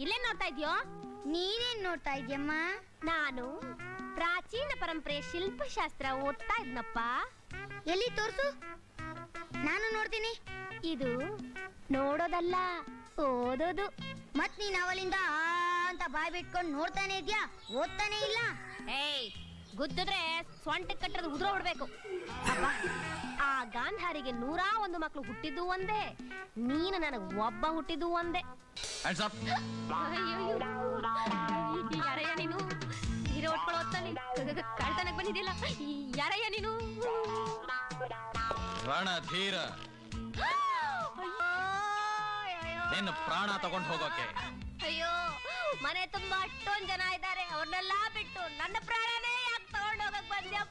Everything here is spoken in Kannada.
ಇಲ್ಲೇ ನೋಡ್ತಾ ಇದ್ಯೋ? ನೀನೇನ್ ನೋಡ್ತಾ ಇದ್ಯಮ್ಮ? ನಾನು ಪ್ರಾಚೀನ ಪರಂಪರೆ ಶಿಲ್ಪಶಾಸ್ತ್ರ ಓದ್ತಾ ಇದ್ನಪ್ಪ. ಎಲ್ಲಿ ತೋರ್ಸು, ನಾನು ನೋಡ್ತೀನಿ. ಇದು ನೋಡೋದಲ್ಲ, ಓದೋದು. ಮತ್ ನೀನ್ ಅವಳಿಂದ ಅಂತ ಬಾಯ್ ಬಿಟ್ಕೊಂಡು ನೋಡ್ತಾನೆ ಇದ್ಯಾ, ಓದ್ತಾನೆ ಇಲ್ಲ. ಗುದ್ದಿದ್ರೆ ಸೊಂಟ ಕಟ್ಟறது ಉದುರೋ ಬಿಡ್ಬೇಕು. ಆ ಗಾಂಧಾರಿಗೆ 101 ಮಕ್ಳು ಹುಟ್ಟಿದ್ದು ಒಂದೇ, ನೀನು ನನಗ್ ಒಬ್ಬ ಹುಟ್ಟಿದ್ದು ಒಂದೇ. ಯಾರಯ್ಯ ನೀನು? ಹೀರೋ ಒಟ್ಕೊಳ್ಳೋ ಹೊತ್ತಲ್ಲಿ ಕಳ್ತನಕ್ ಬಂದಿದ್ದಿಲ್ಲ. ಯಾರಯ್ಯ ನೀನು? ರಣಧೀರ, ನಿನ್ನ ಪ್ರಾಣ ತಗೊಂಡು ಹೋಗೋಕೆ. ಅಯ್ಯೋ, ಮನೆ ತುಂಬಾ ಅಷ್ಟೊಂದ್ ಜನ ಇದ್ದಾರೆ, ಅವ್ರನ್ನೆಲ್ಲಾ ಬಿಟ್ಟು ನನ್ನ ಪ್ರಾಣನೇ ಯಾಕೆ ತಗೊಂಡು ಹೋಗಕ್ ಬಂದ್ಯಪ್ಪ?